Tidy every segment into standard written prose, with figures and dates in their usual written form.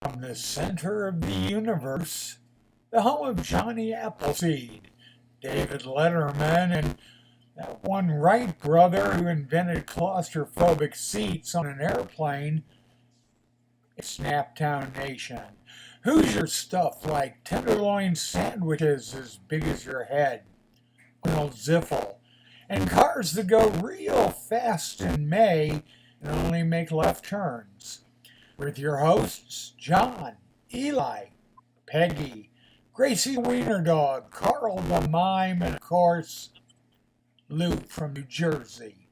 From the center of the universe, the home of Johnny Appleseed, David Letterman, and that one Wright brother who invented claustrophobic seats on an airplane, it's Naptown Nation. Hoosier stuff like tenderloin sandwiches as big as your head, Arnold Ziffel, and cars that go real fast in May and only make left turns. With your hosts, John, Eli, Peggy, Gracie the Wiener Dog, Carl the Mime, and of course, Lou from New Jersey.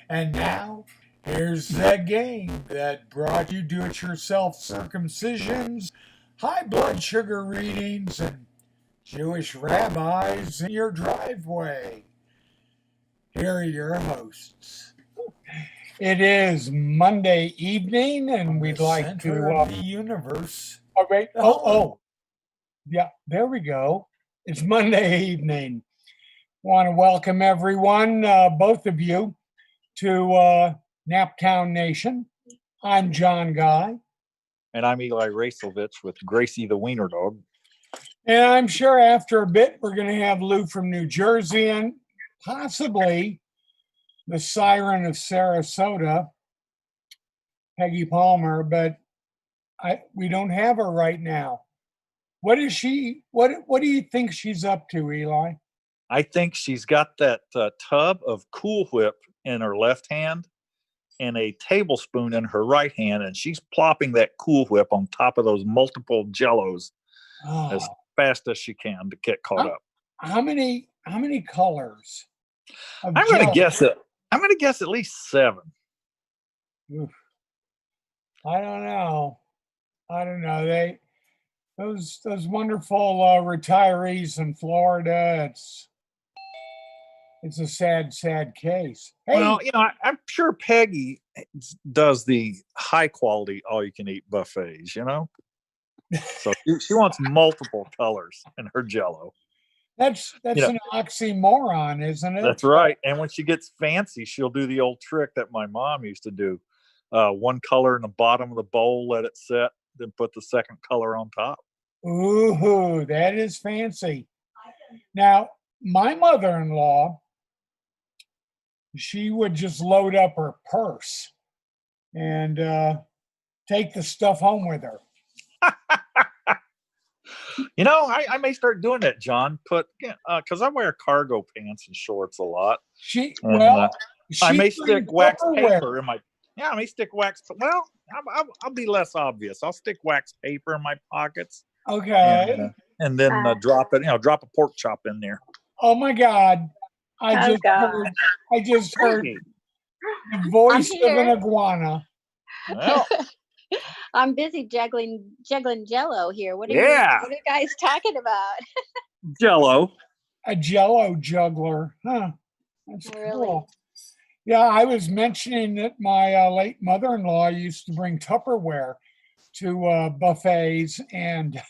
And now, here's the game that brought you do-it-yourself circumcisions, high blood sugar readings, and Jewish rabbis in your driveway. Here are your hosts. It is Monday evening, and we'd like to the universe. All right. Yeah, there we go. It's Monday evening. Want to welcome everyone, both of you, to Naptown Nation. I'm John Guy. And I'm Eli Racelovich with Gracie the Wiener Dog. And I'm sure after a bit we're going to have Lou from New Jersey and possibly the siren of Sarasota, Peggy Palmer, but we don't have her right now. What is she? What do you think she's up to, Eli? I think she's got that tub of Cool Whip in her left hand and a tablespoon in her right hand, and she's plopping that Cool Whip on top of those multiple Jellos as fast as she can to get caught up. How many colors? I'm going to guess it. I'm going to guess at least 7. Oof. I don't know. Those wonderful retirees in Florida. It's a sad case. Hey. Well, I'm sure Peggy does the high quality all you can eat buffets. So she wants multiple colors in her Jello. That's an oxymoron, isn't it? That's right. And when she gets fancy, she'll do the old trick that my mom used to do. One color in the bottom of the bowl, let it set, then put the second color on top. Ooh, that is fancy. Now, my mother-in-law, she would just load up her purse and take the stuff home with her. I may start doing that, John. Because I wear cargo pants and shorts a lot. I may stick wax paper in my. Yeah, I may stick wax. Well, I'll be less obvious. I'll stick wax paper in my pockets. Okay. And then drop it. Drop a pork chop in there. Oh my God! I just heard the voice of an iguana. Well. I'm busy juggling Jello here. What are you guys talking about? Jello. A Jello juggler, huh? That's really cool. Yeah, I was mentioning that my late mother-in-law used to bring Tupperware to buffets, and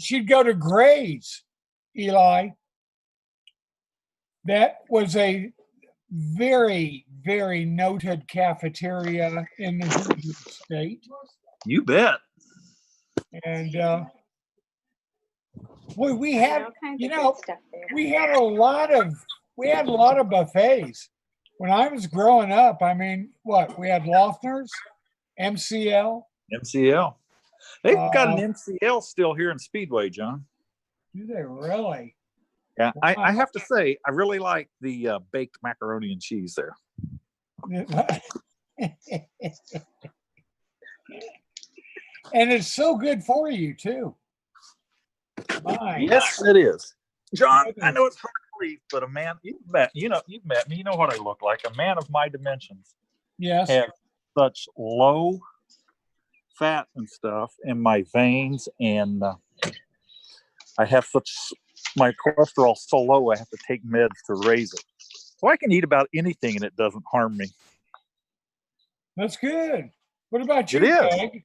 she'd go to Gray's. Eli, that was a very, very noted cafeteria in the Hoosier state. You bet. And we had a lot of buffets when I was growing up. I mean, we had Loeffner's, MCL. They've got an MCL still here in Speedway, John. Do they really? Yeah, wow. I have to say, I really like the baked macaroni and cheese there. And it's so good for you, too. Yes, it is. John, I know it's hard to believe, but a man, you've met me, you know what I look like. A man of my dimensions. Yes. Have such low fat and stuff in my veins, and I have my cholesterol so low I have to take meds to raise it. So I can eat about anything and it doesn't harm me. That's good. What about you, Peg?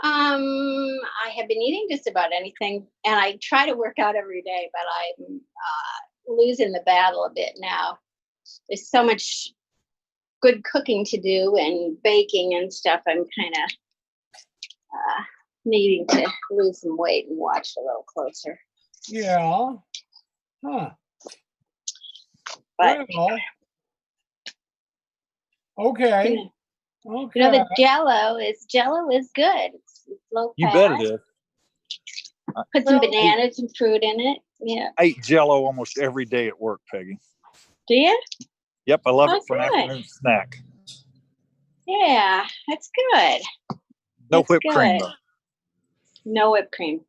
I have been eating just about anything, and I try to work out every day, but I'm losing the battle a bit now. There's so much good cooking to do and baking and stuff, I'm kind of needing to lose some weight and watch a little closer. Yeah. Huh. But well, okay. You know, the Jello is good. It's low fat. You bet it is. Put some bananas and fruit in it. Yeah. I eat Jello almost every day at work, Peggy. Do you? Yep, I love it for an afternoon snack. Yeah, that's good. No whipped cream, though. No whipped cream.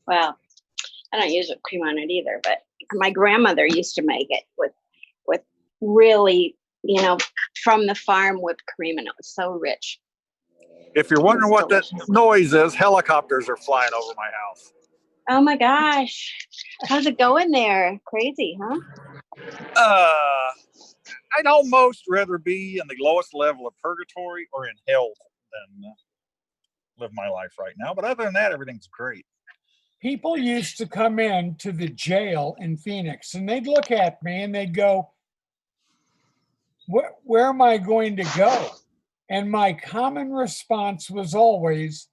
Well, I don't use whipped cream on it either, but my grandmother used to make it with really, from the farm whipped cream, and it was so rich. If you're wondering what that noise is, helicopters are flying over my house. Oh my gosh. How's it going there? Crazy, huh? I'd almost rather be in the lowest level of purgatory or in hell than live my life right now. But other than that, everything's great. People used to come in to the jail in Phoenix, and they'd look at me and they'd go, where am I going to go? And my common response was always,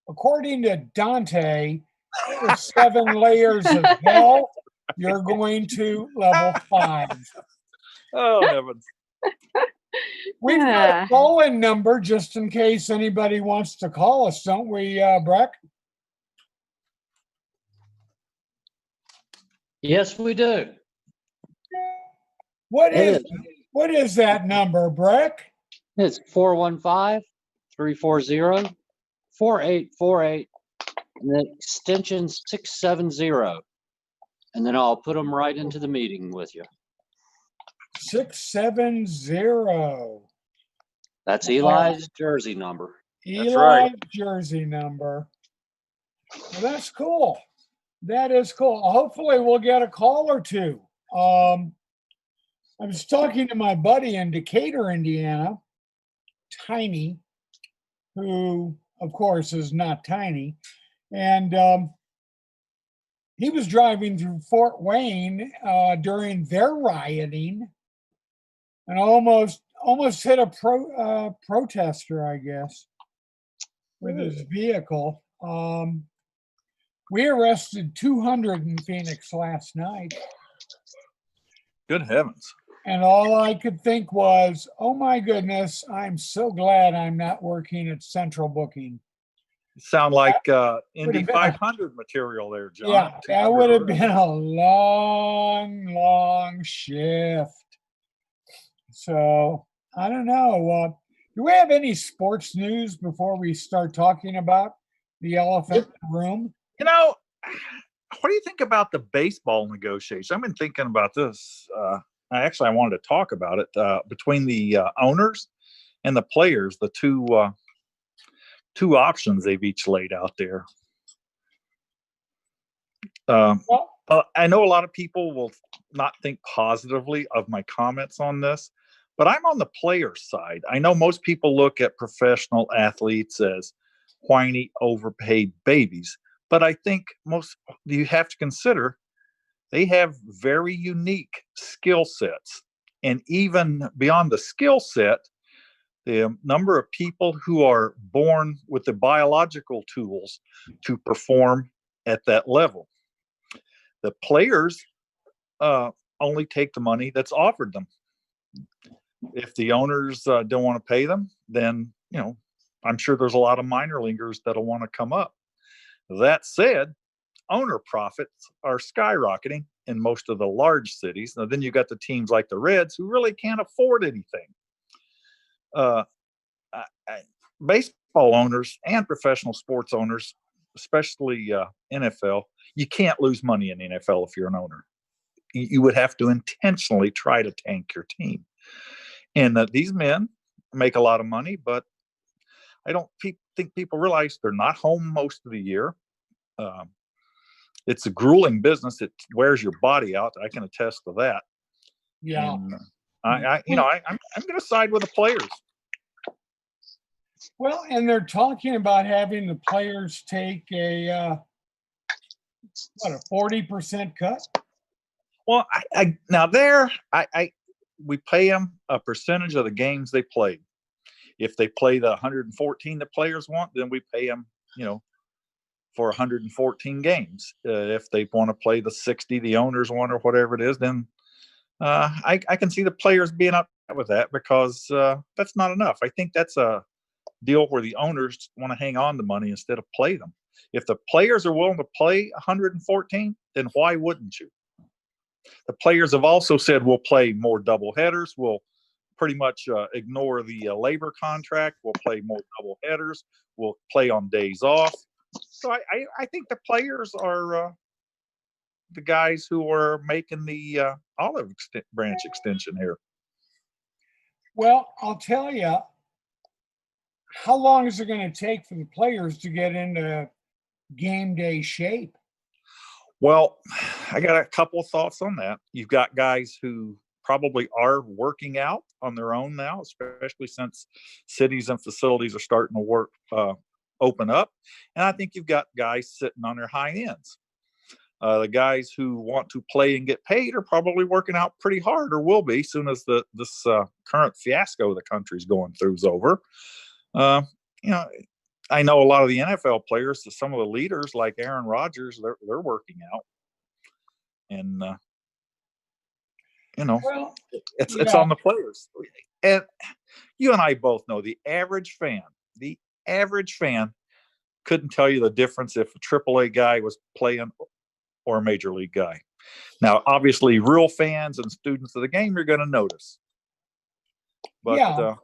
according to Dante, the 7 layers of hell, you're going to level 5. Oh, heavens. We've got a call-in number just in case anybody wants to call us, don't we, Breck? Yes, we do. What is that number, Breck? It's 415-340-4848, and the extension 670. And then I'll put them right into the meeting with you. 670. That's Eli's Jersey number. Eli's right. Jersey number. Well, that's cool. That is cool. Hopefully we'll get a call or two. I was talking to my buddy in Decatur, Indiana, Tiny, who, of course, is not tiny. And he was driving through Fort Wayne during their rioting and almost hit a protester, I guess, with his vehicle. We arrested 200 in Phoenix last night. Good heavens. And all I could think was, oh my goodness, I'm so glad I'm not working at Central Booking. Sound like Indy 500 material there, John. Yeah, that would have been a long shift. So, I don't know. Do we have any sports news before we start talking about the elephant in the room? What do you think about the baseball negotiations? I've been thinking about this. I wanted to talk about it between the owners and the players, the two options they've each laid out there. I know a lot of people will not think positively of my comments on this, but I'm on the player side. I know most people look at professional athletes as whiny, overpaid babies, but I think you have to consider they have very unique skill sets. And even beyond the skill set, the number of people who are born with the biological tools to perform at that level. The players only take the money that's offered them. If the owners don't want to pay them, then, I'm sure there's a lot of minor leaguers that'll want to come up. That said, owner profits are skyrocketing in most of the large cities. Now, then you got the teams like the Reds who really can't afford anything. Baseball owners and professional sports owners, especially NFL, you can't lose money in the NFL if you're an owner. You would have to intentionally try to tank your team. And these men make a lot of money, but I don't think people realize they're not home most of the year. It's a grueling business. It wears your body out. I can attest to that. Yeah. And I'm going to side with the players. Well, and they're talking about having the players take a 40% cut. Well, we pay them a percentage of the games they played. If they play the 114 the players want, then we pay them, for 114 games. If they want to play the 60 the owners want or whatever it is, then I can see the players being upset with that, because that's not enough. I think that's a deal where the owners want to hang on to money instead of play them. If the players are willing to play 114, then why wouldn't you? The players have also said we'll play more double headers. We'll pretty much ignore the labor contract. We'll play more double headers. We'll play on days off. So I think the players are the guys who are making the olive branch extension here. Well, I'll tell you, how long is it going to take for the players to get into game day shape? Well, I got a couple of thoughts on that. You've got guys who probably are working out on their own now, especially since cities and facilities are starting to open up. And I think you've got guys sitting on their high ends. The guys who want to play and get paid are probably working out pretty hard, or will be, soon as this current fiasco the country's going through is over. I know a lot of the NFL players, some of the leaders like Aaron Rodgers, they're working out, and Well, it's on the players. And you and I both know the average fan couldn't tell you the difference if a AAA guy was playing or a major league guy. Now, obviously, real fans and students of the game are going to notice. But yeah.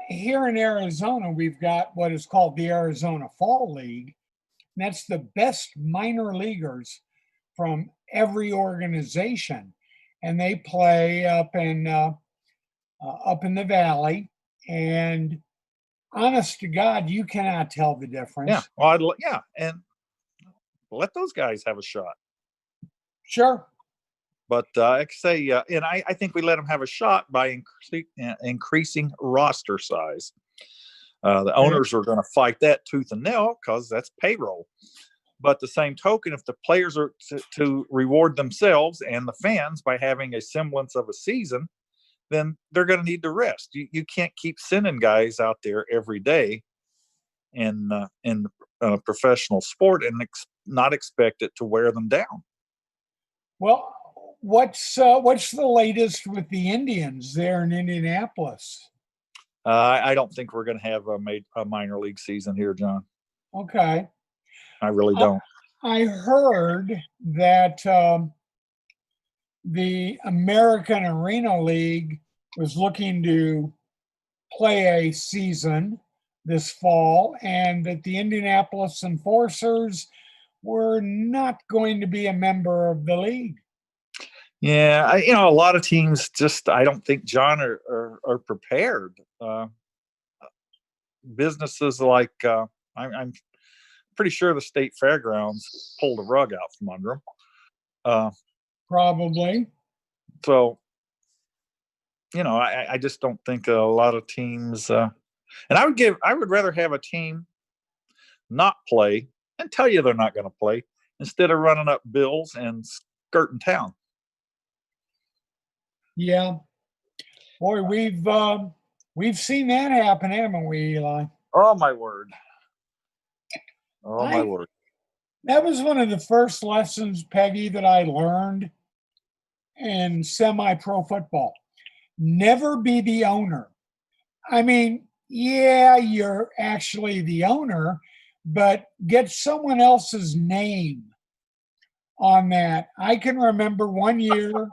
Here in Arizona, we've got what is called the Arizona Fall League. And that's the best minor leaguers from every organization, and they play up in the valley. And honest to God, you cannot tell the difference. Yeah, well, and let those guys have a shot. Sure. But I say, and I think we let them have a shot by increasing roster size. The owners are going to fight that tooth and nail, because that's payroll. But the same token, if the players are to reward themselves and the fans by having a semblance of a season, then they're going to need to rest. You can't keep sending guys out there every day in professional sport and not expect it to wear them down. Well, what's the latest with the Indians there in Indianapolis? I don't think we're going to have a minor league season here, John. Okay. I really don't. I heard that the American Arena League was looking to play a season this fall, and that the Indianapolis Enforcers were not going to be a member of the league. Yeah, a lot of teams just, I don't think, John, are prepared. Businesses like, I'm pretty sure the state fairgrounds pulled the rug out from under them. Probably. So, I just don't think a lot of teams, and I would rather have a team not play and tell you they're not going to play, instead of running up bills and skirting town. Yeah. Boy, we've seen that happen, haven't we, Eli? Oh, my word. Oh, my word. That was one of the first lessons, Peggy, that I learned in semi-pro football. Never be the owner. I mean, yeah, you're actually the owner, but get someone else's name on that. I can remember one year,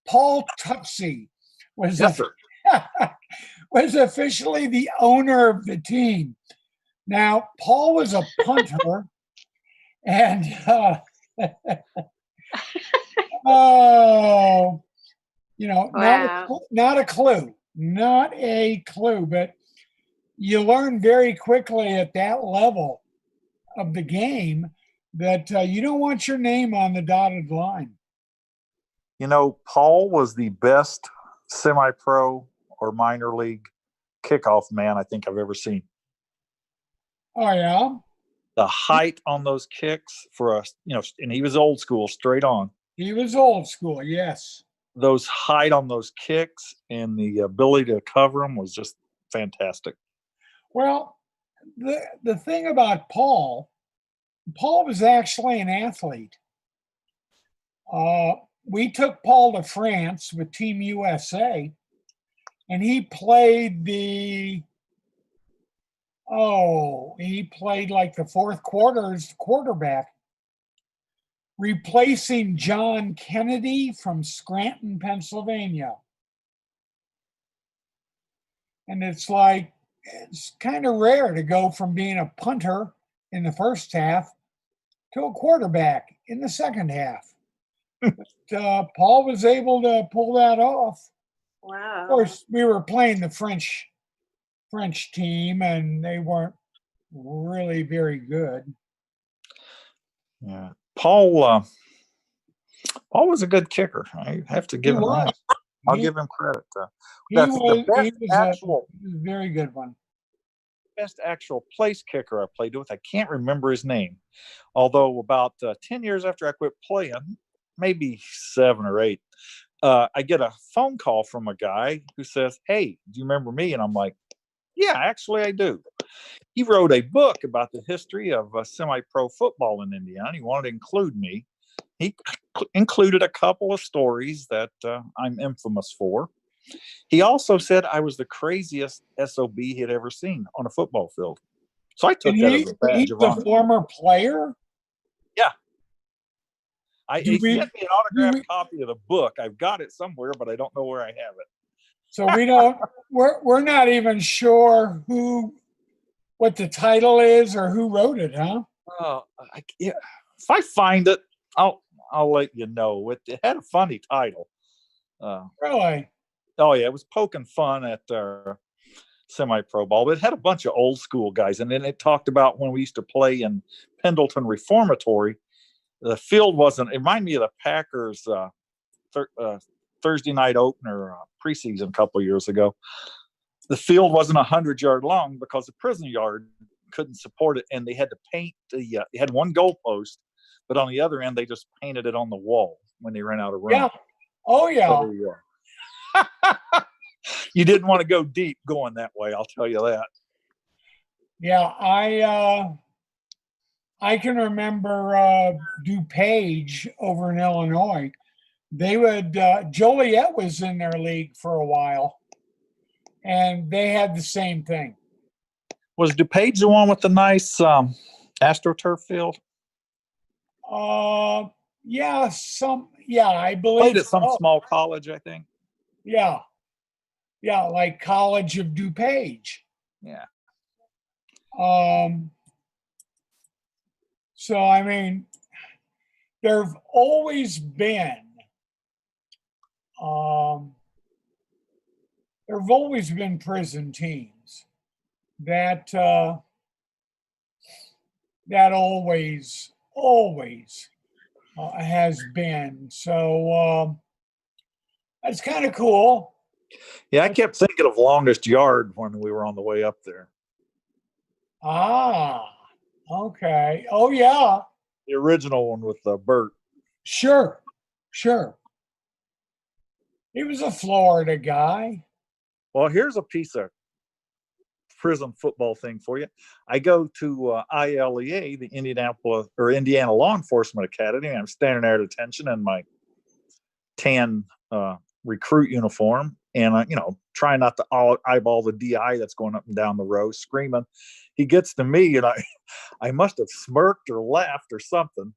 Paul Tutsi was officially the owner of the team. Now, Paul was a punter, and Wow. not a clue, but you learn very quickly at that level of the game that you don't want your name on the dotted line. Paul was the best semi-pro or minor league kickoff man I think I've ever seen. Oh, yeah? The height on those kicks for us, and he was old school, straight on. He was old school, yes. Those height on those kicks and the ability to cover them was just fantastic. Well, the thing about Paul was actually an athlete. We took Paul to France with Team USA, and he played like the fourth quarter's quarterback, replacing John Kennedy from Scranton, Pennsylvania. And it's kind of rare to go from being a punter in the first half to a quarterback in the second half. But, Paul was able to pull that off. Wow. Of course, we were playing the French team, and they weren't really very good. Yeah, Paul was a good kicker. I have to give him that. I'll give him credit. He was a very good one. Best actual place kicker I played with. I can't remember his name. Although about 10 years after I quit playing, maybe 7 or 8, I get a phone call from a guy who says, "Hey, do you remember me?" And I'm like, "Yeah, actually I do." He wrote a book about the history of semi-pro football in Indiana. He wanted to include me. He included a couple of stories that I'm infamous for. He also said I was the craziest SOB he had ever seen on a football field. So I took that as a badge of honor. He's a former player? Yeah. He sent me an autographed copy of the book. I've got it somewhere, but I don't know where I have it. So we're not even sure what the title is or who wrote it, huh? If I find it, I'll let you know. It had a funny title. Really? Oh yeah, it was poking fun at semi-pro ball, but it had a bunch of old school guys, and then it talked about when we used to play in Pendleton Reformatory. The field wasn't. It reminded me of the Packers Thursday night opener preseason a couple of years ago. The field wasn't 100-yard long because the prison yard couldn't support it, and they had to paint they had one goalpost, but on the other end they just painted it on the wall when they ran out of room. Yeah. Oh yeah. So, you didn't want to go deep going that way, I'll tell you that. Yeah, I can remember DuPage over in Illinois. They would Joliet was in their league for a while, and they had the same thing. Was DuPage the one with the nice AstroTurf field? Yeah, I believe played at some small college, I think. Yeah, like College of DuPage. Yeah. So I mean, there've always been prison teams that always has been. So that's kind of cool. Yeah, I kept thinking of Longest Yard when we were on the way up there. Ah, okay. Oh yeah, the original one with Bert. Sure. He was a Florida guy. Well, here's a piece of prison football thing for you. I go to ILEA, the Indiana Law Enforcement Academy. I'm standing there at attention in my tan recruit uniform, and trying not to eyeball the DI that's going up and down the row screaming. He gets to me, and I must have smirked or laughed or something,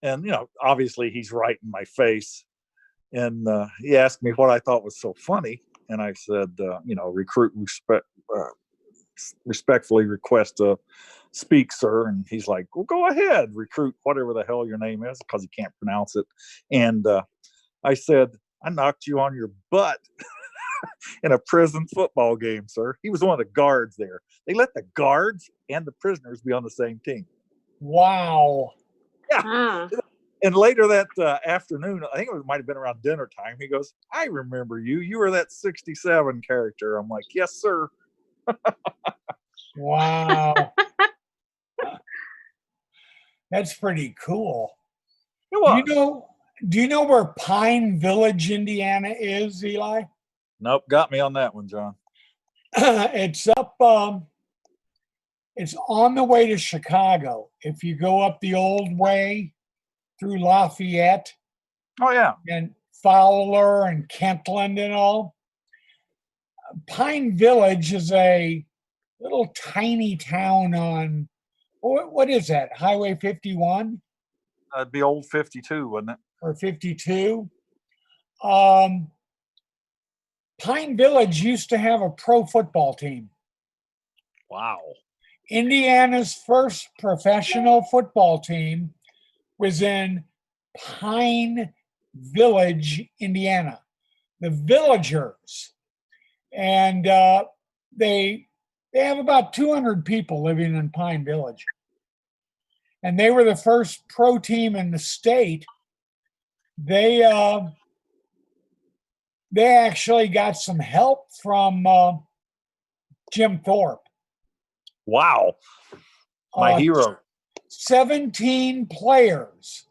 and obviously he's right in my face, and he asked me what I thought was so funny, and I said, recruit respectfully request to speak, sir. And he's like, well, go ahead, recruit whatever the hell your name is, because he can't pronounce it. And I said, I knocked you on your butt in a prison football game, sir. He was one of the guards there. They let the guards and the prisoners be on the same team. Wow. Yeah. And later that afternoon, I think it might have been around dinner time, he goes, I remember you. You were that 67 character. I'm like, yes, sir. Wow. That's pretty cool. It was. Do you know where Pine Village, Indiana is, Eli? Nope, got me on that one, John. It's up, it's on the way to Chicago. If you go up the old way through Lafayette. Oh, yeah. And Fowler and Kentland and all. Pine Village is a little tiny town on, what is that, Highway 51? That'd be old 52, wouldn't it? Or 52. Pine Village used to have a pro football team. Wow. Indiana's first professional football team was in Pine Village, Indiana. The Villagers. And they have about 200 people living in Pine Village. And they were the first pro team in the state. They actually got some help from Jim Thorpe. Wow. My hero. 17 players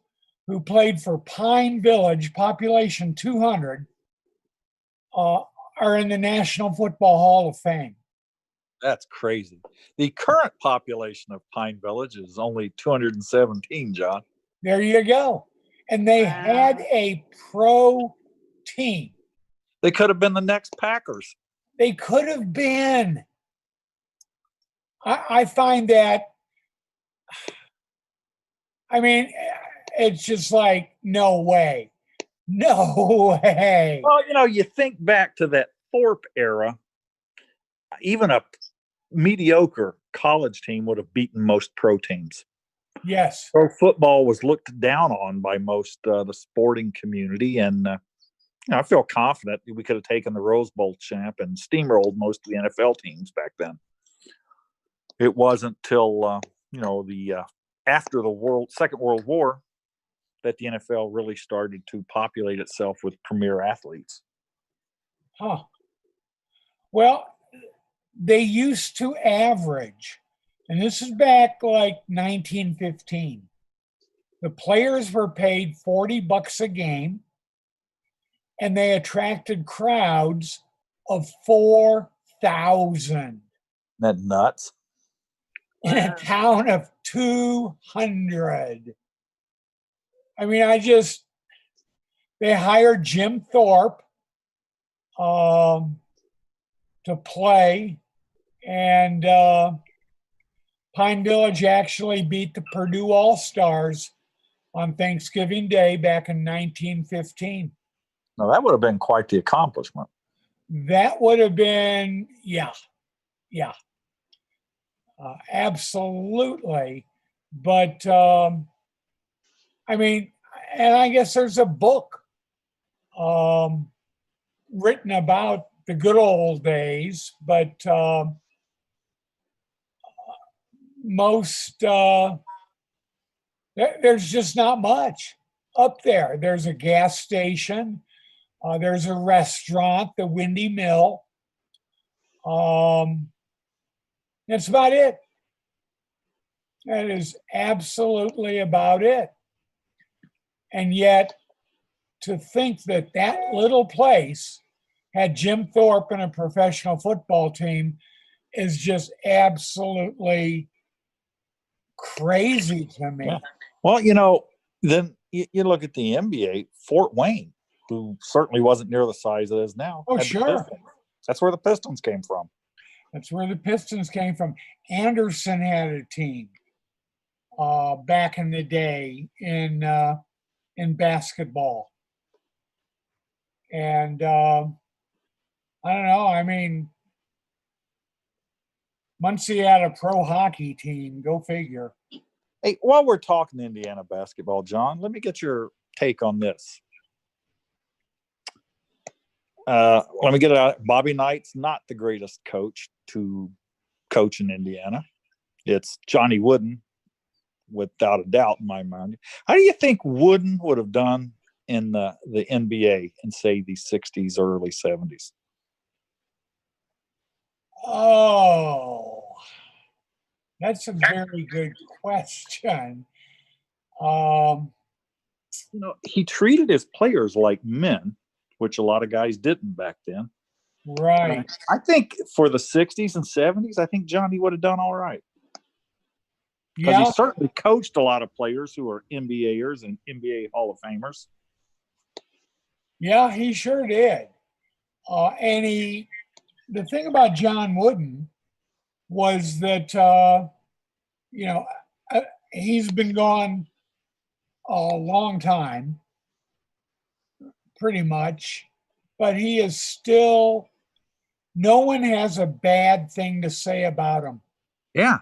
who played for Pine Village, population 200, are in the National Football Hall of Fame. That's crazy. The current population of Pine Village is only 217, John. There you go. And they had a pro team. They could have been the next Packers. They could have been. I find that, I mean, it's just like, no way. No way. Well, you think back to that Thorpe era, even a mediocre college team would have beaten most pro teams. Yes. Pro football was looked down on by most the sporting community, and I feel confident we could have taken the Rose Bowl champ and steamrolled most of the NFL teams back then. It wasn't till after the Second World War that the NFL really started to populate itself with premier athletes. Huh. Well, they used to average, and this is back like 1915. The players were paid $40 a game, and they attracted crowds of 4,000. Isn't that nuts? In a town of 200. I mean, they hired Jim Thorpe to play, and Pine Village actually beat the Purdue All-Stars on Thanksgiving Day back in 1915. Now, that would have been quite the accomplishment. That would have been, yeah. Absolutely. But, I mean, and I guess there's a book written about the good old days, but there's just not much up there. There's a gas station. There's a restaurant, the Windy Mill. That's about it. That is absolutely about it. And yet, to think that little place had Jim Thorpe and a professional football team is just absolutely crazy to me. Yeah. Well, then you look at the NBA, Fort Wayne, who certainly wasn't near the size it is now. Oh, sure. That's where the Pistons came from. Anderson had a team back in the day in basketball. And I don't know. I mean, Muncie had a pro hockey team. Go figure. Hey, while we're talking Indiana basketball, John, let me get your take on this. Let me get it out. Bobby Knight's not the greatest coach to coach in Indiana. It's Johnny Wooden, without a doubt in my mind. How do you think Wooden would have done in the NBA in, say, the 60s, early 70s? Oh, that's a very good question. he treated his players like men, which a lot of guys didn't back then. Right. I think for the 60s and 70s, I think Johnny would have done all right. Because he certainly coached a lot of players who are NBAers and NBA Hall of Famers. Yeah, he sure did. And the thing about John Wooden was that, he's been gone a long time, pretty much, but he is still, no one has a bad thing to say about him. Yeah.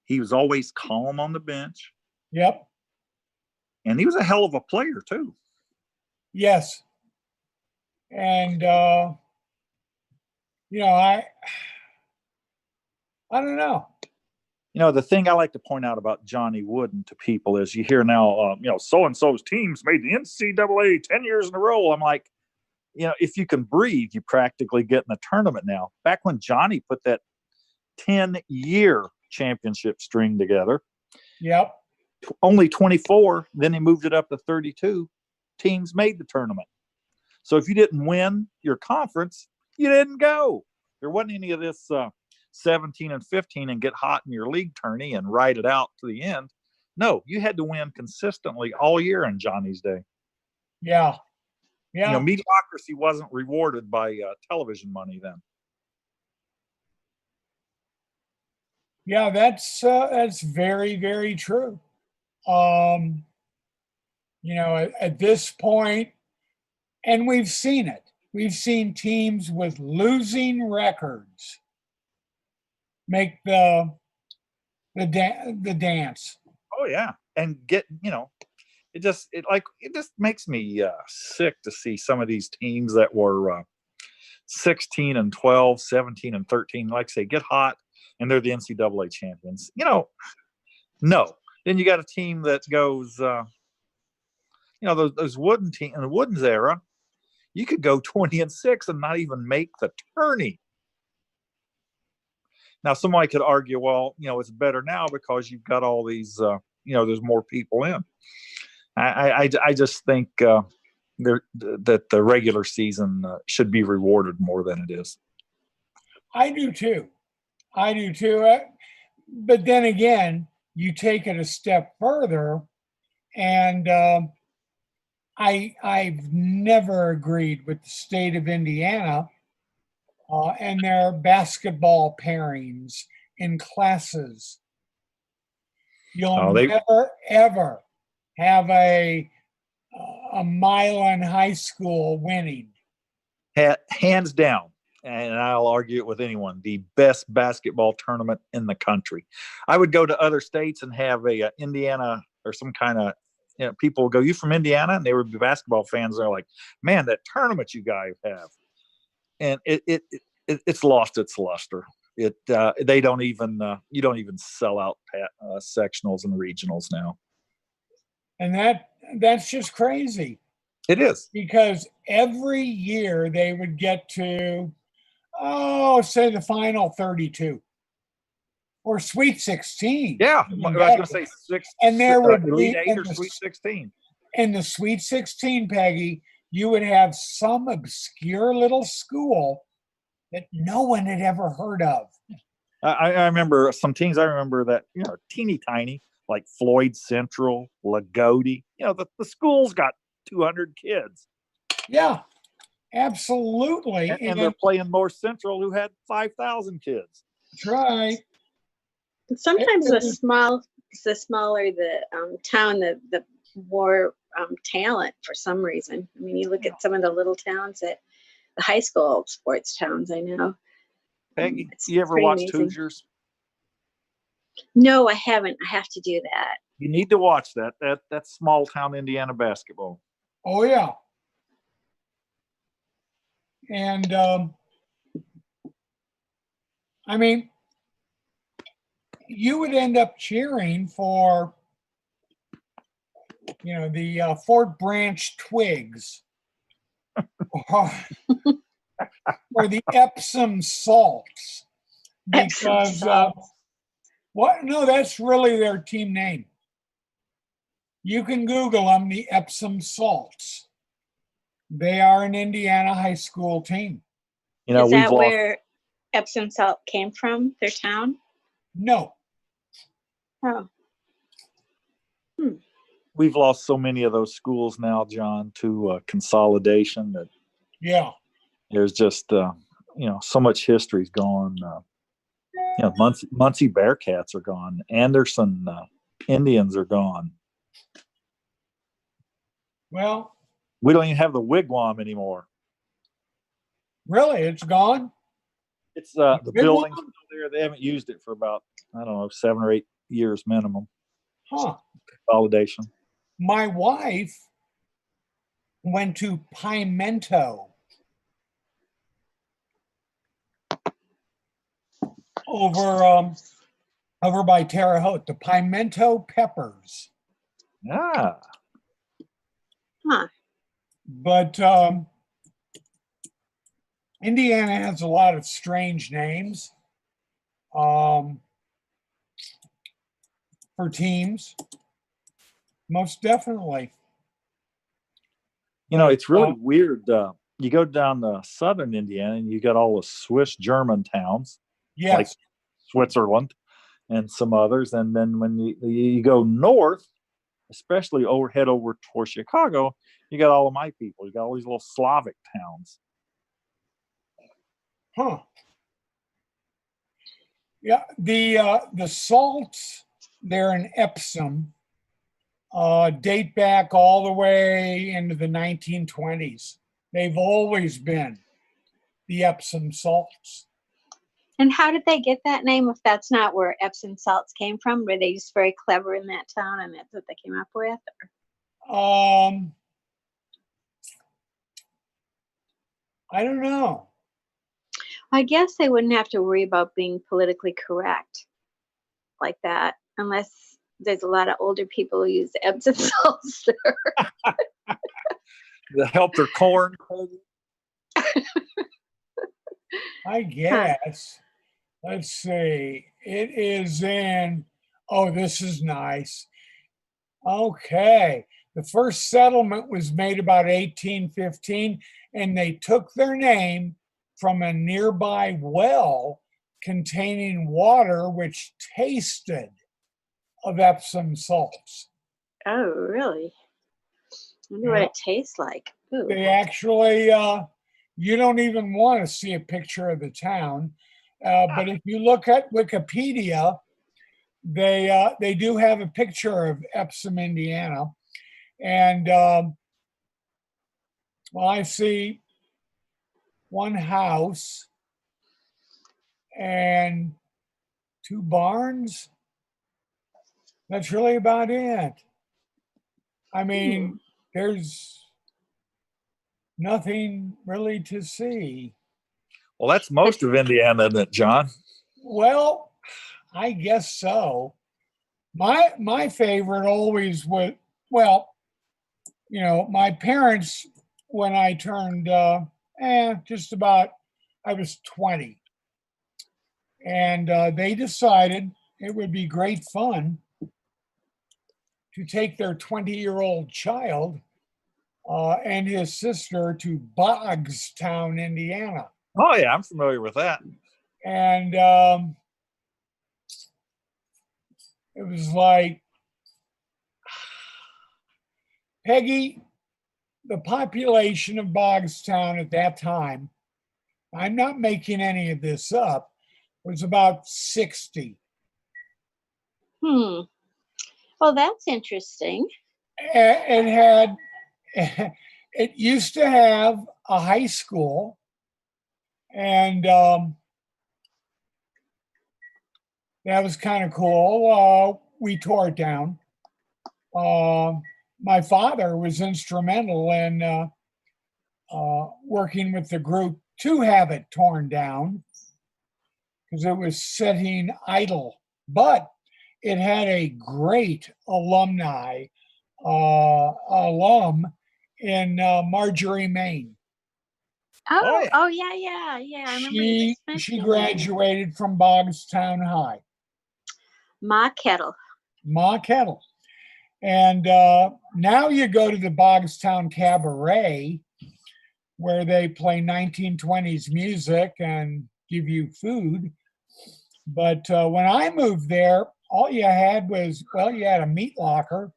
He was always calm on the bench. Yep. And he was a hell of a player, too. Yes. And, I don't know. The thing I like to point out about Johnny Wooden to people is you hear now, so-and-so's teams made the NCAA 10 years in a row. I'm like, if you can breathe, you practically get in a tournament now. Back when Johnny put that 10-year championship string together. Yep. Only 24, then he moved it up to 32. Teams made the tournament. So if you didn't win your conference, you didn't go. There wasn't any of this 17 and 15 and get hot in your league tourney and ride it out to the end. No, you had to win consistently all year in Johnny's day. Yeah. Yeah. Mediocrity wasn't rewarded by television money then. Yeah, that's very, very true. At this point, and we've seen it. We've seen teams with losing records make the dance. Oh yeah, and get it just makes me sick to see some of these teams that were 16 and 12, 17 and 13, like say, get hot and they're the NCAA champions. No. Then you got a team that goes, those Wooden team in the Wooden's era, you could go 20-6 and not even make the tourney. Now, somebody could argue, well, it's better now because you've got all these, there's more people in. I just think that the regular season should be rewarded more than it is. I do too. But then again, you take it a step further, and I've never agreed with the state of Indiana and their basketball pairings in classes. You'll never, ever have a Milan High School winning. Hands down, and I'll argue it with anyone, the best basketball tournament in the country. I would go to other states and have a Indiana or some kind of, people would go, you from Indiana? And they would be basketball fans. They're like, man, that tournament you guys have. And it's lost its luster. They don't even, you don't even sell out sectionals and regionals now. And that's just crazy. It is. Because every year they would get to, say the final 32 or Sweet 16. Yeah, I was going to say six. And there would Elite be 8 or Sweet 16. In the Sweet 16, Peggy, you would have some obscure little school that no one had ever heard of. I remember some teams. I remember that teeny tiny, like Floyd Central, Lagodi. The schools got 200 kids. Yeah, absolutely. And they're playing North Central, who had 5,000 kids. That's right. Sometimes the smaller the town, the more talent for some reason. I mean, you look at some of the little towns at the high school sports towns. I know. Peggy, you ever watched Hoosiers? No, I haven't. I have to do that. You need to watch that. That's small town Indiana basketball. Oh yeah. And I mean, you would end up cheering for, the Fort Branch Twigs or the Epsom Salts, because what? No, that's really their team name. You can Google them, the Epsom Salts. They are an Indiana high school team. You know, is that where Epsom salt came from, their town? No. Oh. We've lost so many of those schools now, John, to consolidation that there's just so much history's gone. Muncie Bearcats are gone. Anderson Indians are gone. Well, we don't even have the Wigwam anymore. Really, it's gone? It's the building's still there. They haven't used it for about 7 or 8 years minimum. Huh. Consolidation. My wife went to Pimento over by Terre Haute, the Pimento Peppers. Ah. Huh. But Indiana has a lot of strange names for teams. Most definitely. It's really weird. You go down to southern Indiana and you got all the Swiss German towns, like Switzerland and some others. And then when you go north, especially head over towards Chicago, you got all of my people. You got all these little Slavic towns. Huh. Yeah, the salts there in Epsom date back all the way into the 1920s. They've always been the Epsom salts. And how did they get that name if that's not where Epsom salts came from? Were they just very clever in that town and that's what they came up with? I don't know. I guess they wouldn't have to worry about being politically correct like that unless there's a lot of older people who use Epsom salts there. To help their corn. I guess. Let's see. It is in, this is nice. Okay. The first settlement was made about 1815, and they took their name from a nearby well containing water which tasted of Epsom salts. Oh, really? I wonder what it tastes like. Ooh. They actually, you don't even want to see a picture of the town. But if you look at Wikipedia, they do have a picture of Epsom, Indiana. And I see one house and 2 barns. That's really about it. I mean, there's nothing really to see. Well, that's most of Indiana, isn't it, John? Well, I guess so. My favorite always was, my parents, when I turned just about, I was 20. And they decided it would be great fun to take their 20-year-old child and his sister to Bogstown, Indiana. Oh, yeah, I'm familiar with that. And it was like, Peggy, the population of Bogstown at that time, I'm not making any of this up, was about 60. Well, that's interesting. It used to have a high school, and that was kind of cool. We tore it down. My father was instrumental in working with the group to have it torn down because it was sitting idle. But it had a great alum in Marjorie, Maine. Oh yeah. I remember she graduated from Bogstown High. Ma Kettle. And now you go to the Bogstown Cabaret, where they play 1920s music and give you food. But when I moved there, all you had was, well, you had a meat locker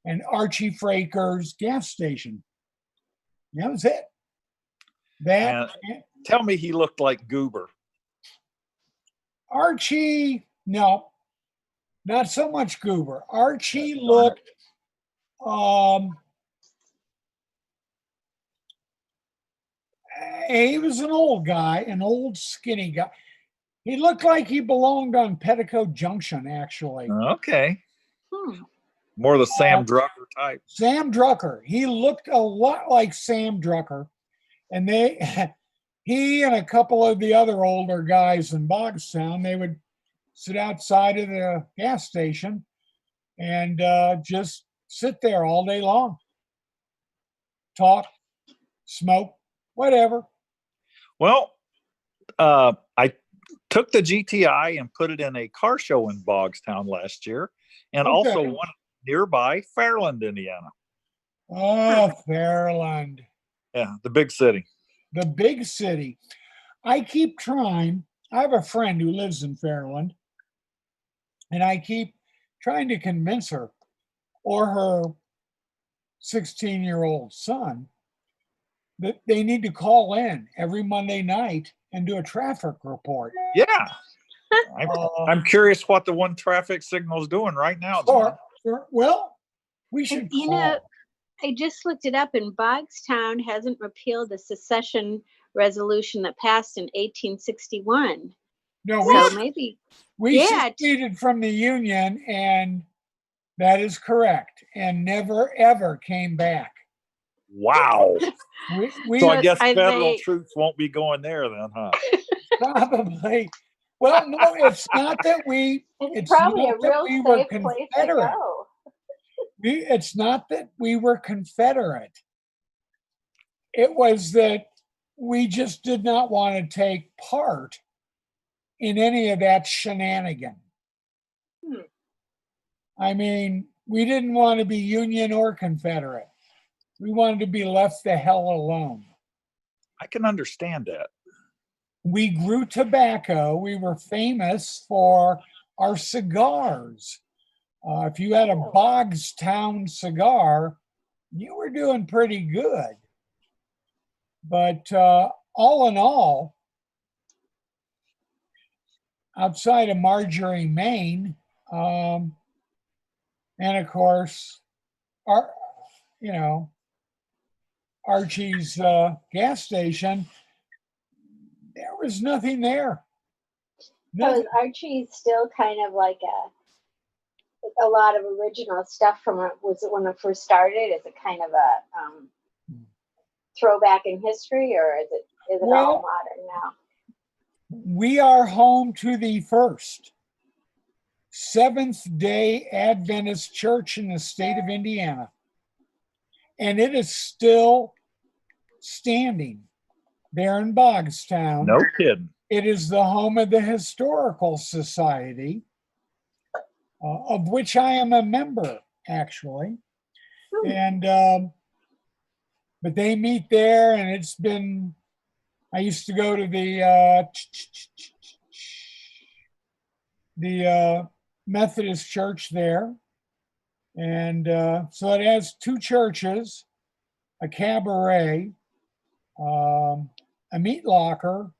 and Archie Fraker's gas station. That was it. That. Tell me he looked like Goober. Archie, no, not so much Goober. Archie looked, he was an old guy, an old skinny guy. He looked like he belonged on Petticoat Junction, actually. Okay. More the Sam Drucker type. Sam Drucker. He looked a lot like Sam Drucker. And he and a couple of the other older guys in Bogstown, they would sit outside of the gas station and just sit there all day long. Talk, smoke, whatever. Well, I took the GTI and put it in a car show in Bogstown last year, and also one nearby Fairland, Indiana. Oh, Fairland. Yeah, the big city. The big city. I keep trying. I have a friend who lives in Fairland, and I keep trying to convince her or her 16-year-old son that they need to call in every Monday night and do a traffic report. Yeah. I'm curious what the one traffic signal is doing right now. Well, we should call. You know, I just looked it up, and Bogstown hasn't repealed the secession resolution that passed in 1861. No, so maybe we seceded from the Union, and that is correct, and never ever came back. Wow. So I guess federal troops won't be going there then, huh? Probably. Well, no, it's not that we. It's probably a real safe place to go. It's not that we were Confederate. It was that we just did not want to take part in any of that shenanigan. I mean, we didn't want to be Union or Confederate. We wanted to be left the hell alone. I can understand that. We grew tobacco. We were famous for our cigars. If you had a Bogstown cigar, you were doing pretty good. But all in all, outside of Marjorie, Maine, and of course, Archie's gas station, there was nothing there. So is Archie still kind of like a lot of original stuff from it? Was it when it first started? Is it kind of a throwback in history, or is it all modern now? We are home to the first Seventh-day Adventist church in the state of Indiana, and it is still standing there in Bogstown. No kidding. It is the home of the Historical Society, of which I am a member, actually. And but they meet there, and it's been. I used to go to the Methodist church there, and so it has two churches, a cabaret, a meat locker.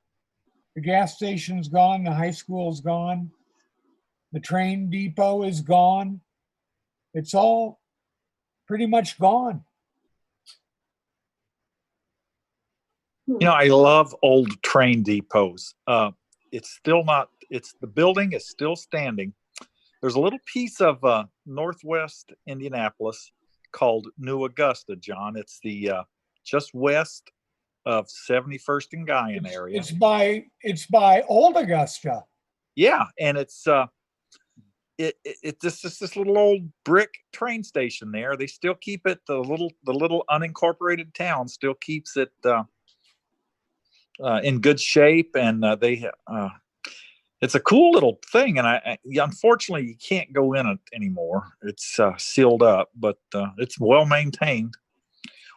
The gas station's gone. The high school's gone. The train depot is gone. It's all pretty much gone. You know, I love old train depots. It's still not, the building is still standing. There's a little piece of Northwest Indianapolis called New Augusta, John. It's the just west of 71st and Guyan area. It's by Old Augusta. Yeah, and it's just this little old brick train station there. They still keep it. The little unincorporated town still keeps it in good shape, and it's a cool little thing, and unfortunately you can't go in it anymore. It's sealed up, but it's well maintained.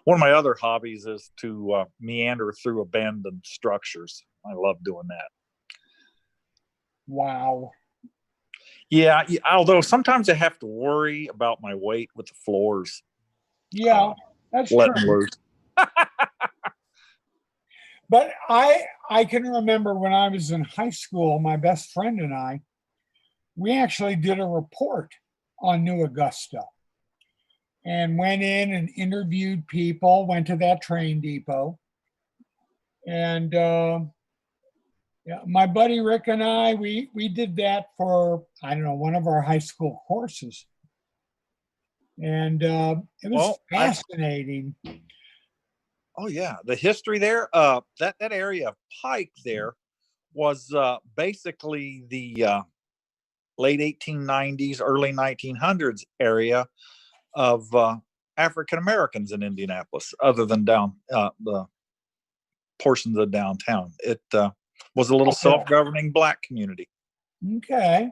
One of my other hobbies is to meander through abandoned structures. I love doing that. Wow. Yeah, although sometimes I have to worry about my weight with the floors. Yeah, that's letting true. loose. But I can remember when I was in high school, my best friend and I, we actually did a report on New Augusta and went in and interviewed people, went to that train depot. And yeah, my buddy Rick and I, we did that for, I don't know, one of our high school courses. And it was fascinating. Oh yeah, the history there. That area of Pike there was basically the late 1890s, early 1900s area of African Americans in Indianapolis, other than down the portions of downtown. It was a little self-governing Black community. Okay.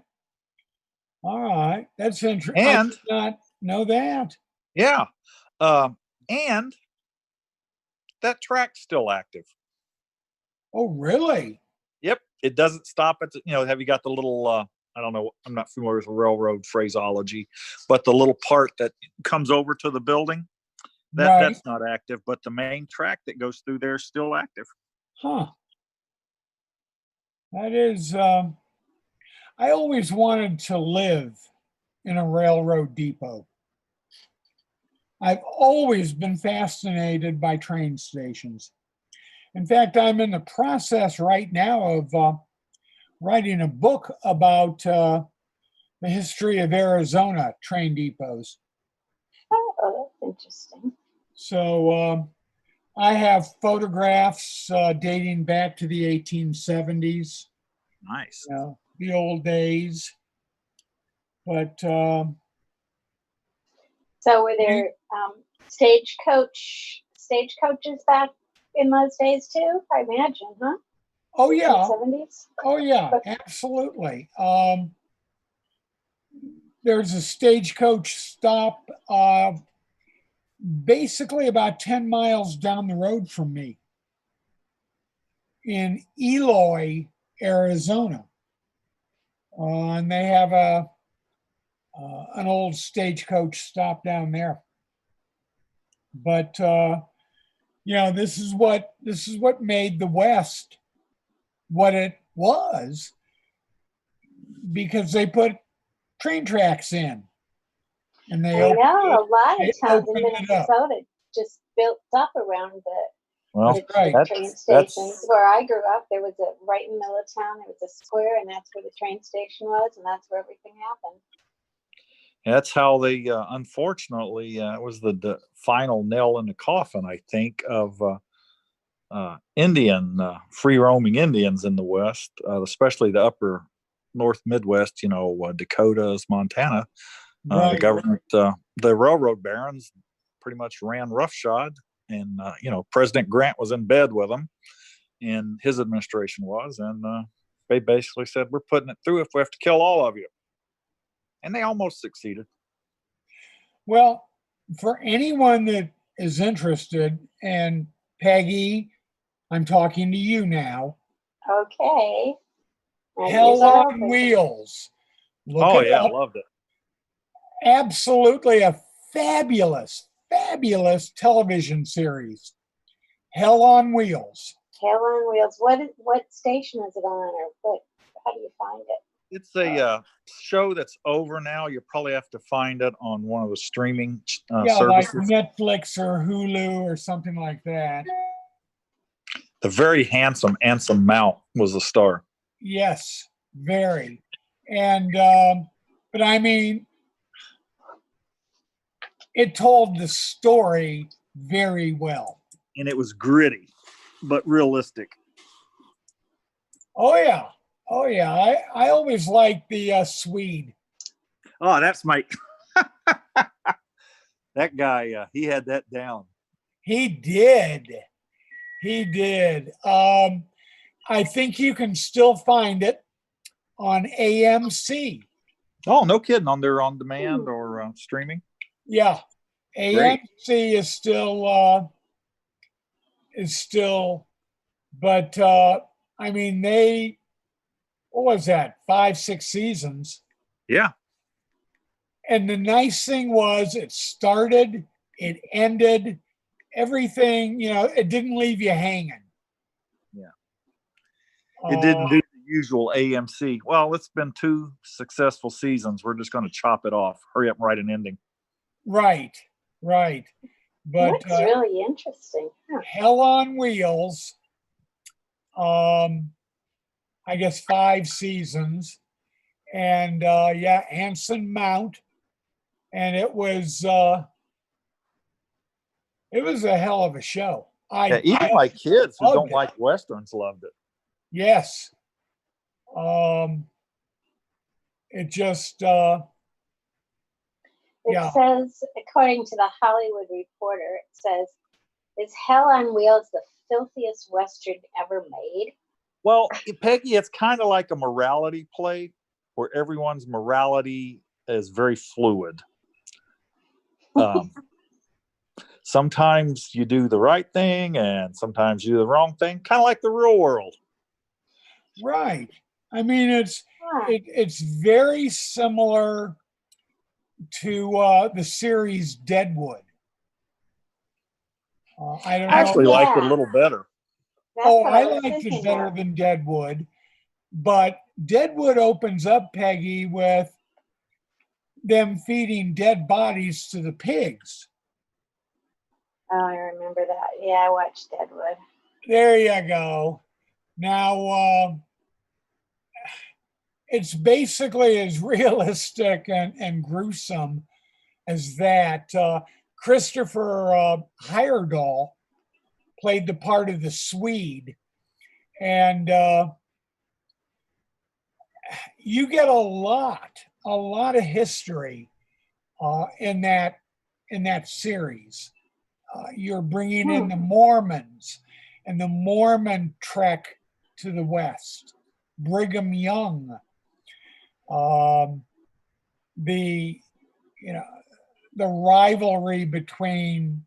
All right. That's interesting. I did not know that. Yeah. And that track's still active. Oh, really? Yep. It doesn't stop at, have you got the little, I don't know, I'm not familiar with railroad phraseology, but the little part that comes over to the building, that's not active, but the main track that goes through there is still active. Huh. That is, I always wanted to live in a railroad depot. I've always been fascinated by train stations. In fact, I'm in the process right now of writing a book about the history of Arizona train depots. Oh, that's interesting. So I have photographs dating back to the 1870s. Nice. The old days. But so were there stagecoaches back in those days too? I imagine, huh? Oh yeah. 70s? Oh yeah, absolutely. There's a stagecoach stop basically about 10 miles down the road from me in Eloy, Arizona. And they have an old stagecoach stop down there. But this is what made the West what it was, because they put train tracks in. And they a lot of towns in Minnesota just built up around the train stations. Where I grew up, there was right in the middle of town, there was a square, and that's where the train station was, and that's where everything happened. That's how they, unfortunately, it was the final nail in the coffin, I think, of free roaming Indians in the West, especially the upper North Midwest, Dakotas, Montana. The government, the railroad barons pretty much ran roughshod, and, President Grant was in bed with them, and his administration was, and they basically said, we're putting it through if we have to kill all of you. And they almost succeeded. Well, for anyone that is interested, and Peggy, I'm talking to you now. Okay. Hell on Wheels. I loved it. Absolutely a fabulous television series. Hell on Wheels. Hell on Wheels. What station is it on, or how do you find it? It's a show that's over now. You probably have to find it on one of the streaming services. Like Netflix or Hulu or something like that. The very handsome Anson Mount was the star. Yes, very. And but I mean, it told the story very well. And it was gritty, but realistic. Oh yeah. I always liked the Swede. Oh, that's my that guy, he had that down. He did. I think you can still find it on AMC. Oh, no kidding. On their on demand or streaming? Yeah. Great. AMC is still, but I mean, what was that? 5, 6 seasons. Yeah. And the nice thing was it started, it ended, everything, it didn't leave you hanging. Yeah. It didn't do the usual AMC. Well, it's been 2 successful seasons. We're just going to chop it off. Hurry up and write an ending. Right. But that's really interesting. Huh. Hell on Wheels, I guess 5 seasons. And Anson Mount. And it was a hell of a show. Even my kids who don't like Westerns loved it. Yes. It just It says, according to the Hollywood Reporter, it says, "Is Hell on Wheels the filthiest Western ever made?" Well, Peggy, it's kind of like a morality play where everyone's morality is very fluid. Sometimes you do the right thing and sometimes you do the wrong thing, kind of like the real world. Right. I mean, it's very similar to the series Deadwood. I don't actually liked it a little better. I liked it better than Deadwood. But Deadwood opens up, Peggy, with them feeding dead bodies to the pigs. Oh, I remember that. Yeah, I watched Deadwood. There you go. Now, it's basically as realistic and gruesome as that. Christopher Heyerdahl played the part of the Swede. And you get a lot of history in that series. You're bringing in the Mormons and the Mormon trek to the West, Brigham Young, the rivalry between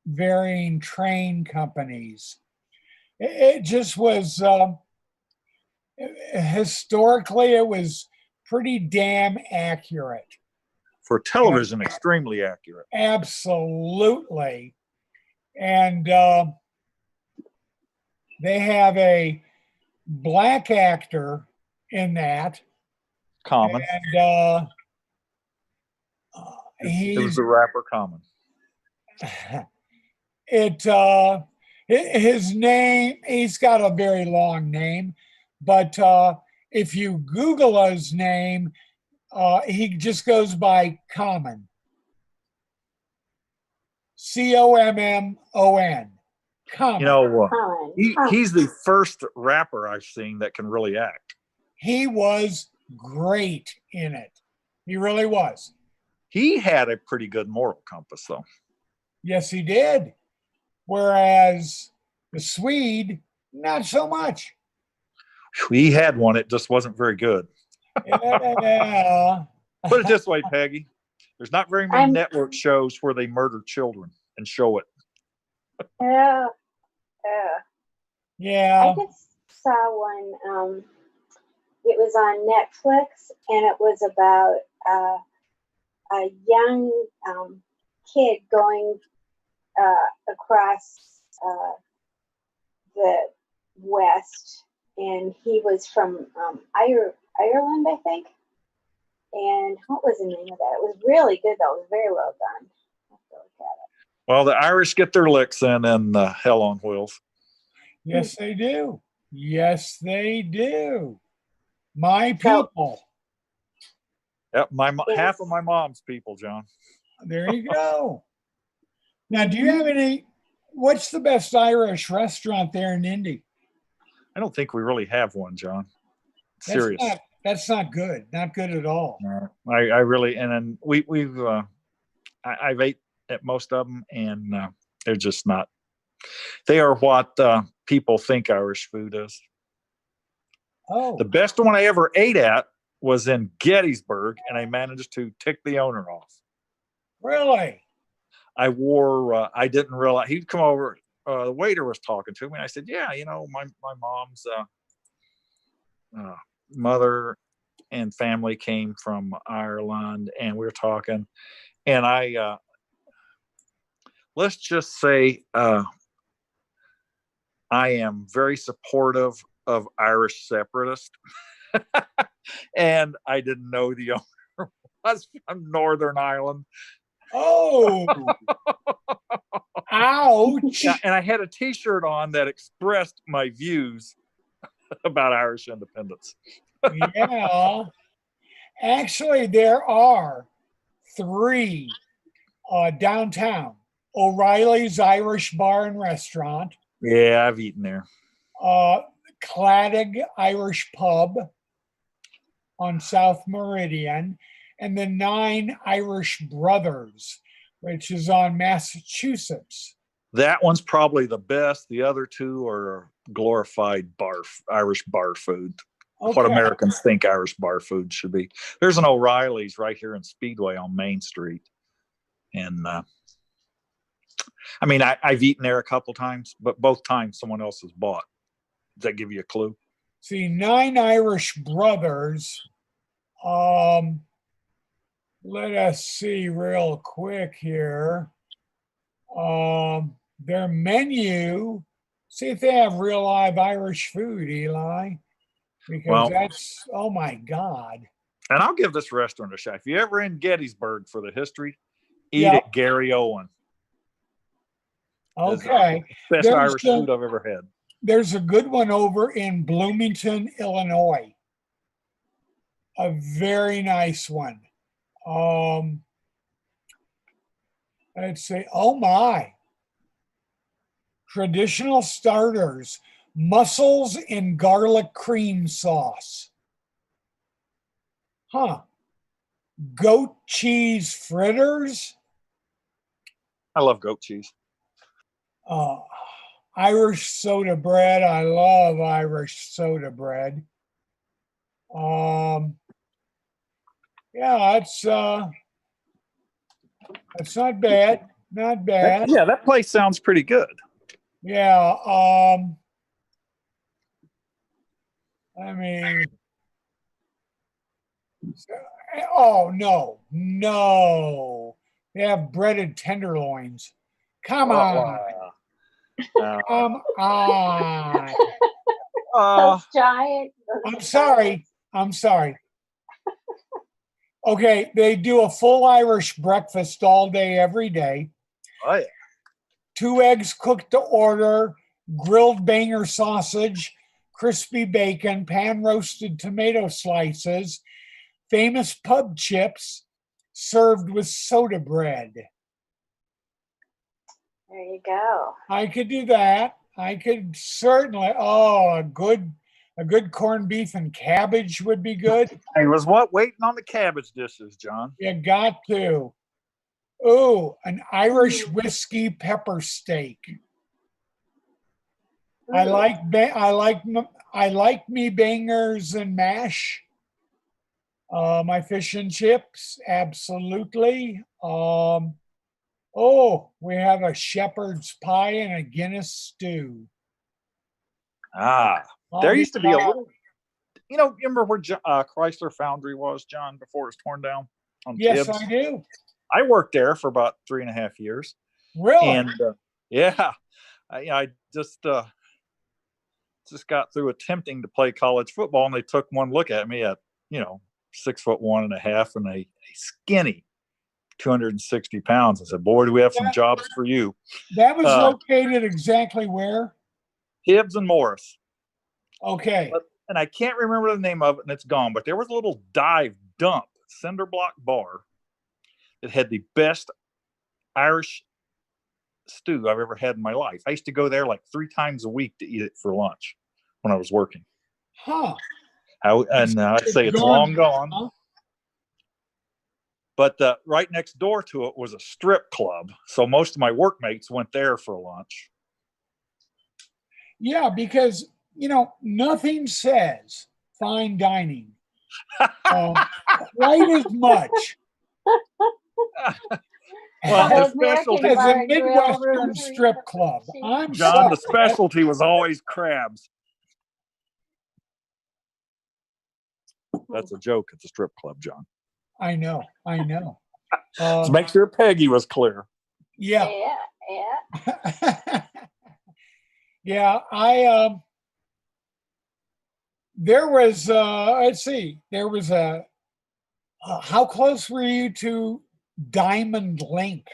varying train companies. It just was historically, it was pretty damn accurate. For television, extremely accurate. Absolutely. And they have a black actor in that. Common. And it was the rapper Common. His name, he's got a very long name, but if you Google his name, he just goes by Common. Common. Common. He's the first rapper I've seen that can really act. He was great in it. He really was. He had a pretty good moral compass, though. Yes, he did. Whereas the Swede, not so much. He had one. It just wasn't very good. Yeah. Put it this way, Peggy. There's not very many network shows where they murder children and show it. Yeah. Yeah. I just saw one. It was on Netflix, and it was about a young kid going across the West, and he was from Ireland, I think. And what was the name of that? It was really good, though. It was very well done. I have to look at it. Well, the Irish get their licks in Hell on Wheels. Yes, they do. Yes, they do. My people. Yep, half of my mom's people, John. There you go. Now, do you have what's the best Irish restaurant there in Indy? I don't think we really have one, John. Serious. That's not good. Not good at all. I really, and then I've ate at most of them, and they're just not. They are what people think Irish food is. Oh. The best one I ever ate at was in Gettysburg, and I managed to tick the owner off. Really? I didn't realize he'd come over. The waiter was talking to me, and I said, "Yeah, my mom's mother and family came from Ireland," and we were talking, and I let's just say I am very supportive of Irish separatists, and I didn't know the owner was from Northern Ireland. Oh, ouch. Yeah, and I had a T-shirt on that expressed my views about Irish independence. Yeah. Actually, there are 3 downtown. O'Reilly's Irish Bar and Restaurant. Yeah, I've eaten there. Claddig Irish Pub on South Meridian, and the 9 Irish Brothers, which is on Massachusetts. That one's probably the best. The other 2 are glorified Irish bar food. Okay. What Americans think Irish bar food should be. There's an O'Reilly's right here in Speedway on Main Street. And I've eaten there a couple times, but both times someone else has bought. Does that give you a clue? See, 9 Irish Brothers. Let us see real quick here. Their menu. See if they have real live Irish food, Eli. Because that's, oh my God. And I'll give this restaurant a shot. If you're ever in Gettysburg for the history, eat at Gary Owen. Okay. Best Irish food I've ever had. There's a good one over in Bloomington, Illinois. A very nice one. Let's see. Oh my. Traditional starters. Mussels in garlic cream sauce. Huh. Goat cheese fritters. I love goat cheese. Irish soda bread. I love Irish soda bread. Yeah, it's not bad. Not bad. That place sounds pretty good. Yeah. Oh no. They have breaded tenderloins. Come on. Come on. Those giant. I'm sorry. Okay, they do a full Irish breakfast all day, every day. Oh, yeah. 2 eggs cooked to order, grilled Bangor sausage, crispy bacon, pan-roasted tomato slices, famous pub chips, served with soda bread. There you go. I could do that. I could certainly. Oh, a good corned beef and cabbage would be good. I was waiting on the cabbage dishes, John. You got to. Ooh, an Irish whiskey pepper steak. I like me bangers and mash. My fish and chips, absolutely. We have a shepherd's pie and a Guinness stew. There used to be a little. You remember where Chrysler Foundry was, John, before it was torn down? Yes, Tibbs? I do. I worked there for about 3.5 years. Really? And I just got through attempting to play college football, and they took one look at me at 6'1.5" and a skinny 260 pounds. I said, "Boy, do we have some jobs for you." That was located exactly where? Tibbs and Morris. Okay. And I can't remember the name of it, and it's gone. But there was a little dive dump cinder block bar that had the best Irish stew I've ever had in my life. I used to go there like 3 times a week to eat it for lunch when I was working. Huh. I'd say it's long gone. Huh? But right next door to it was a strip club. So most of my workmates went there for lunch. Yeah, because, nothing says fine dining. Quite as much. Well, the American specialty as Bar a and Grill, Midwestern room strip club. I'm John, the sorry. specialty was always crabs. That's a joke at the strip club, John. I know. To make sure Peggy was clear. Yeah. Yeah. Yeah, there was let's see, there was how close were you to Diamond Link?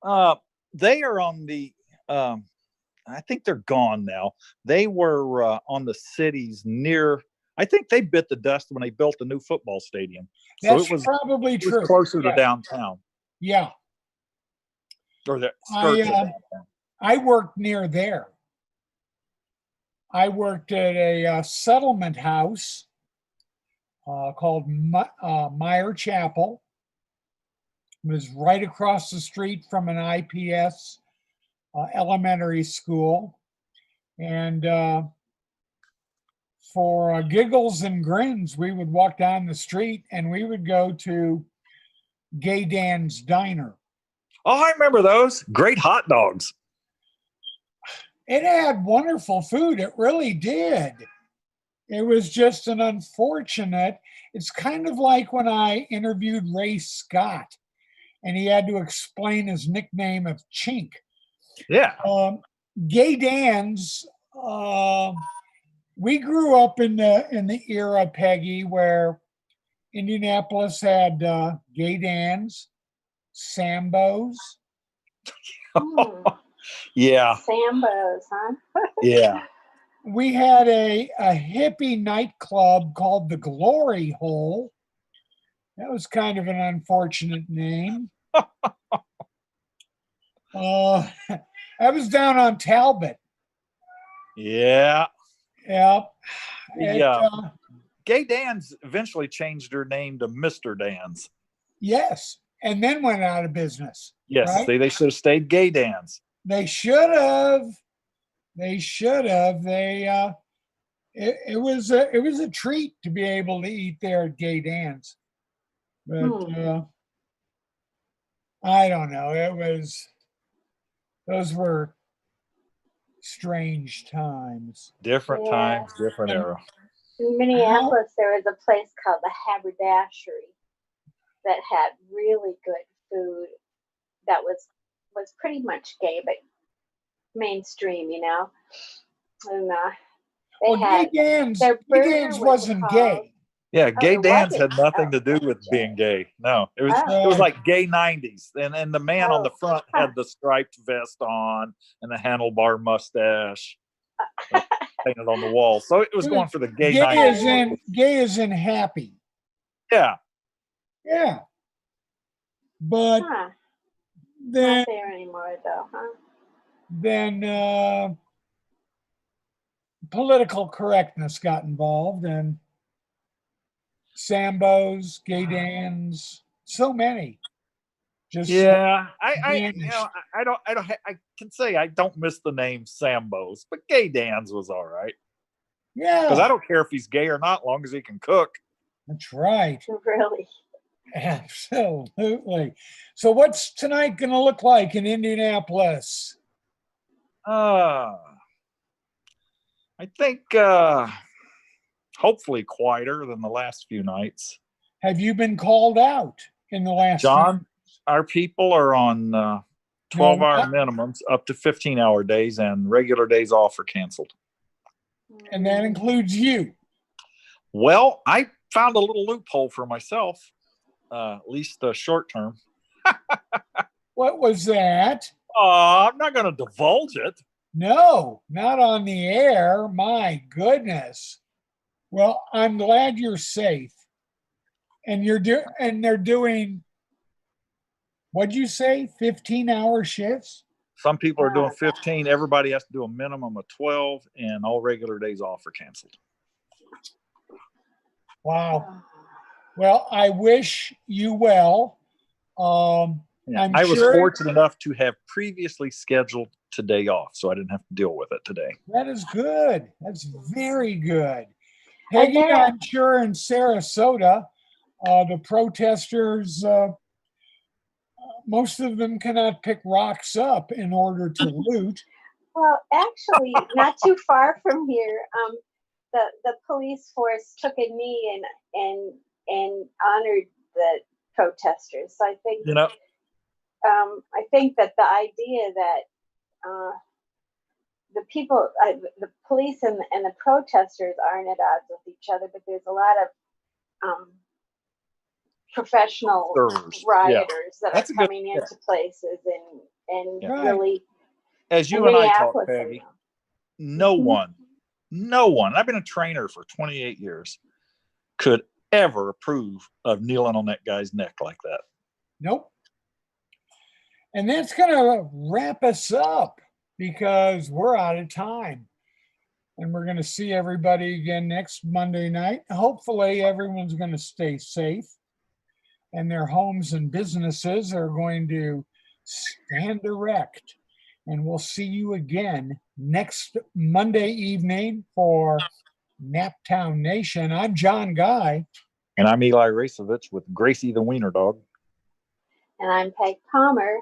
They are on the I think they're gone now. They were on the cities near, I think they bit the dust when they built the new football stadium. So That's probably true. It was closer to downtown. Yeah. Or the skirts of downtown. I worked near there. I worked at a settlement house called Meyer Chapel. It was right across the street from an IPS elementary school. And for giggles and grins, we would walk down the street and we would go to Gay Dan's Diner. Oh, I remember those. Great hot dogs. It had wonderful food. It really did. It was just an unfortunate. It's kind of like when I interviewed Ray Scott and he had to explain his nickname of Chink. Yeah. Gay Dan's, we grew up in the era, Peggy, where Indianapolis had Gay Dan's, Sambo's. Yeah. Sambo's, huh? Yeah. We had a hippie nightclub called the Glory Hole. That was kind of an unfortunate name. That was down on Talbot. Yeah. Yep. Gay Dan's eventually changed their name to Mr. Dan's. Yes. And then went out of business. Yes. Right? They should have stayed Gay Dan's. They should have. It was a treat to be able to eat there at Gay Dan's. But I don't know. Those were strange times. Different times, different era. In Minneapolis, there was a place called the Haberdashery that had really good food that was pretty much gay, but mainstream, you know. And Gay Dan's wasn't gay. Yeah, Gay Dan's had nothing to do with being gay. No, it was like gay 90s. And the man on the front had the striped vest on and the handlebar mustache painted on the wall. So it was going for the gay 90s. Gay is in happy. Yeah. Yeah. But then not there anymore though, huh? Then political correctness got involved and Sambo's, Gay Dan's, so many. Just I can say I don't miss the name Sambo's, but Gay Dan's was all right. Yeah, because I don't care if he's gay or not, long as he can cook. That's right. Really, absolutely. So, what's tonight going to look like in Indianapolis? I think hopefully quieter than the last few nights. Have you been called out in the last John, our people are on 12-hour minimums up to 15-hour days, and regular days off are canceled. And that includes you. Well, I found a little loophole for myself, at least short term. What was that? I'm not going to divulge it. No, not on the air. My goodness. Well, I'm glad you're safe. And they're doing, what'd you say, 15-hour shifts? Some people are doing 15. Everybody has to do a minimum of 12, and all regular days off are canceled. Wow. Well, I wish you well. I was fortunate enough to have previously scheduled today off, so I didn't have to deal with it today. That is good. That's very good. Peggy, I'm sure in Sarasota, the protesters, most of them cannot pick rocks up in order to loot. Well, actually, not too far from here, the police force took a knee and honored the protesters. So I think that the idea that the people, the police and the protesters aren't at odds with each other, but there's a lot of professional rioters that are coming into places and really. As you and I talk, Peggy, no one, I've been a trainer for 28 years, could ever approve of kneeling on that guy's neck like that. Nope. And that's going to wrap us up because we're out of time. And we're going to see everybody again next Monday night. Hopefully, everyone's going to stay safe and their homes and businesses are going to stand erect. And we'll see you again next Monday evening for Naptown Nation. I'm John Guy. And I'm Eli Racevich with Gracie the Wiener Dog. And I'm Peg Palmer.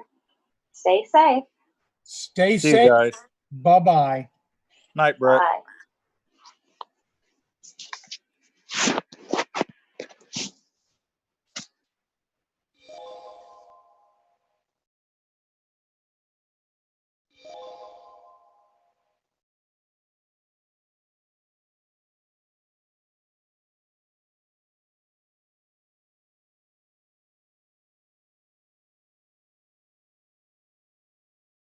Stay safe. Stay See safe. you guys. Bye-bye. Night, Brett. Bye.